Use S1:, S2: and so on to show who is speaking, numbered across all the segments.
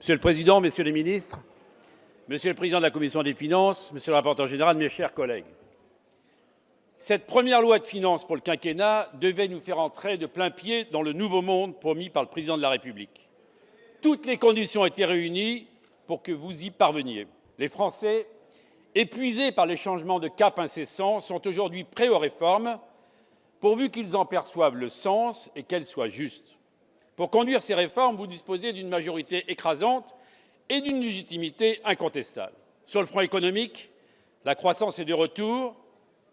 S1: Monsieur le Président, Messieurs les ministres, Monsieur le Président de la Commission des finances, Monsieur le rapporteur général, mes chers collègues, cette première loi de finances pour le quinquennat devait nous faire entrer de plain-pied dans le nouveau monde promis par le Président de la République. Toutes les conditions étaient réunies pour que vous y parveniez. Les Français, épuisés par les changements de cap incessants, sont aujourd'hui prêts aux réformes, pourvu qu'ils en perçoivent le sens et qu'elles soient justes. Pour conduire ces réformes, vous disposez d'une majorité écrasante et d'une légitimité incontestable. Sur le front économique, la croissance est de retour,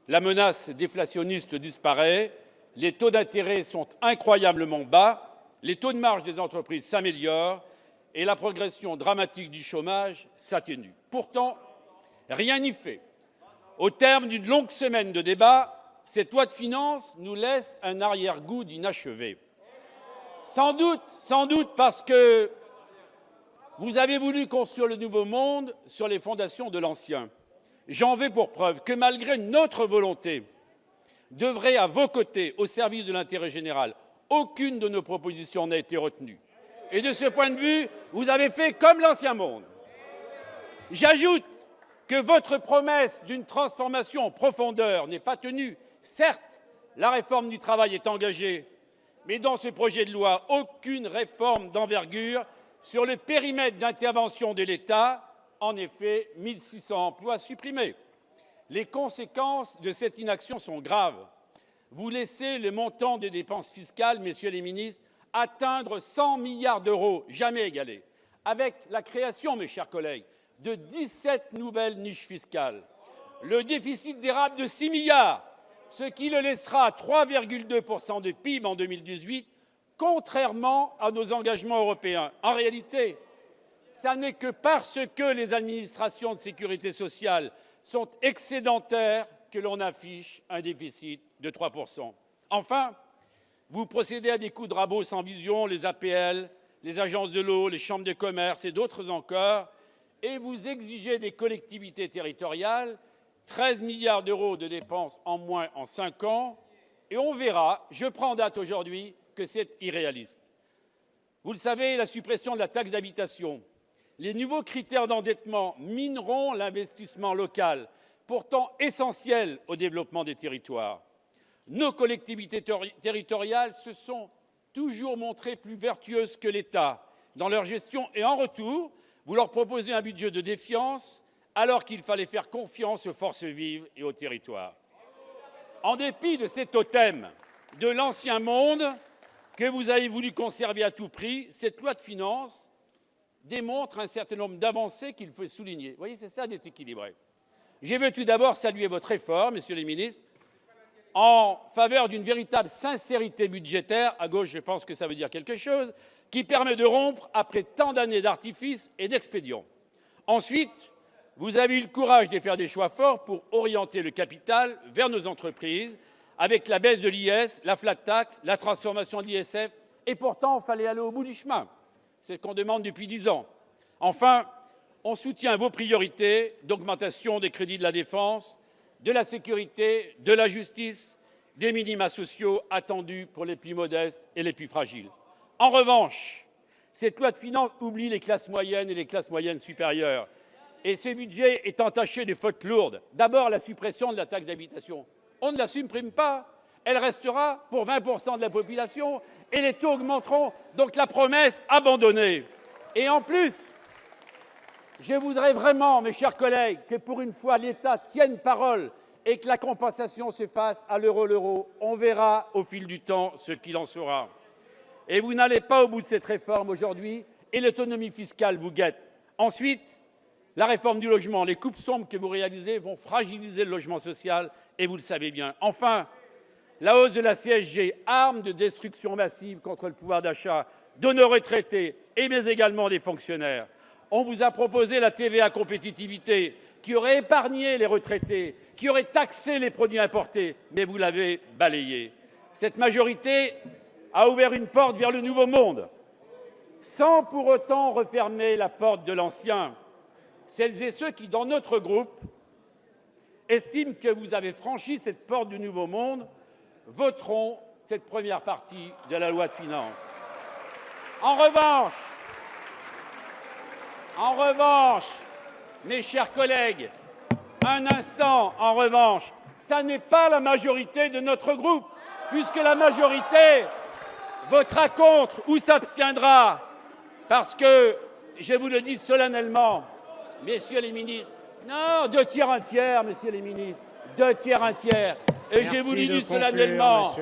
S1: la menace déflationniste disparaît, les taux d'intérêt sont incroyablement bas, les taux de marge des entreprises s'améliorent et la progression dramatique du chômage s'atténue. Pourtant, rien n'y fait. Au terme d'une longue semaine de débats, cette loi de finances nous laisse un arrière-goût d'inachevé. Sans doute parce que vous avez voulu construire le nouveau monde sur les fondations de l'ancien. J'en veux pour preuve que malgré notre volonté d'œuvrer à vos côtés au service de l'intérêt général, aucune de nos propositions n'a été retenue. Et de ce point de vue, vous avez fait comme l'ancien monde. J'ajoute que votre promesse d'une transformation en profondeur n'est pas tenue. Certes, la réforme du travail est engagée, mais dans ce projet de loi, aucune réforme d'envergure sur le périmètre d'intervention de l'État. En effet, 1 600 emplois supprimés. Les conséquences de cette inaction sont graves. Vous laissez le montant des dépenses fiscales, messieurs les ministres, atteindre 100 milliards d'euros, jamais égalés, avec la création, mes chers collègues, de 17 nouvelles niches fiscales. Le déficit dérape de 6 milliards, ce qui le laissera à 3,2% de PIB en 2018, contrairement à nos engagements européens. En réalité, ce n'est que parce que les administrations de sécurité sociale sont excédentaires que l'on affiche un déficit de 3%. Enfin, vous procédez à des coups de rabot sans vision, les APL, les agences de l'eau, les chambres de commerce et d'autres encore, et vous exigez des collectivités territoriales 13 milliards d'euros de dépenses en moins en 5 ans, et on verra, je prends date aujourd'hui, que c'est irréaliste. Vous le savez, la suppression de la taxe d'habitation, les nouveaux critères d'endettement mineront l'investissement local, pourtant essentiel au développement des territoires. Nos collectivités territoriales se sont toujours montrées plus vertueuses que l'État dans leur gestion et en retour, vous leur proposez un budget de défiance alors qu'il fallait faire confiance aux forces vives et aux territoires. En dépit de ces totems de l'ancien monde que vous avez voulu conserver à tout prix, cette loi de finances démontre un certain nombre d'avancées qu'il faut souligner. Vous voyez, c'est ça d'être équilibré. Je veux tout d'abord saluer votre effort, messieurs les ministres, en faveur d'une véritable sincérité budgétaire, à gauche je pense que ça veut dire quelque chose, qui permet de rompre après tant d'années d'artifice et d'expédients. Ensuite, vous avez eu le courage de faire des choix forts pour orienter le capital vers nos entreprises, avec la baisse de l'IS, la flat tax, la transformation de l'ISF, et pourtant il fallait aller au bout du chemin. C'est ce qu'on demande depuis 10 ans. Enfin, on soutient vos priorités d'augmentation des crédits de la défense, de la sécurité, de la justice, des minima sociaux attendus pour les plus modestes et les plus fragiles. En revanche, cette loi de finances oublie les classes moyennes et les classes moyennes supérieures. Et ce budget est entaché de fautes lourdes. D'abord, la suppression de la taxe d'habitation. On ne la supprime pas. Elle restera pour 20% de la population et les taux augmenteront. Donc la promesse abandonnée. Et en plus, je voudrais vraiment, mes chers collègues, que pour une fois l'État tienne parole et que la compensation se fasse à l'euro. On verra au fil du temps ce qu'il en sera. Et vous n'allez pas au bout de cette réforme aujourd'hui et l'autonomie fiscale vous guette. Ensuite, la réforme du logement, les coupes sombres que vous réalisez vont fragiliser le logement social et vous le savez bien. Enfin, la hausse de la CSG, arme de destruction massive contre le pouvoir d'achat de nos retraités mais également des fonctionnaires. On vous a proposé la TVA compétitivité qui aurait épargné les retraités, qui aurait taxé les produits importés, mais vous l'avez balayée. Cette majorité a ouvert une porte vers le nouveau monde, sans pour autant refermer la porte de l'ancien. Celles et ceux qui, dans notre groupe, estiment que vous avez franchi cette porte du nouveau monde, voteront cette première partie de la loi de finances. En revanche, En revanche, mes chers collègues, un instant, en revanche, ça n'est pas la majorité de notre groupe, puisque la majorité votera contre ou s'abstiendra, parce que, je vous le dis solennellement, messieurs les ministres, non, 2 tiers, 1 tiers, messieurs les ministres, 2 tiers, 1 tiers. Et je vous le dis solennellement,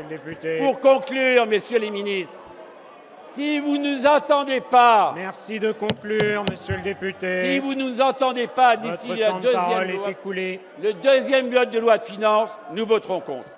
S1: pour conclure, messieurs les ministres, si vous ne nous entendez pas...
S2: Merci de conclure, monsieur le député.
S1: Si vous ne nous entendez pas d'ici le deuxième vote de loi de finances, nous voterons contre.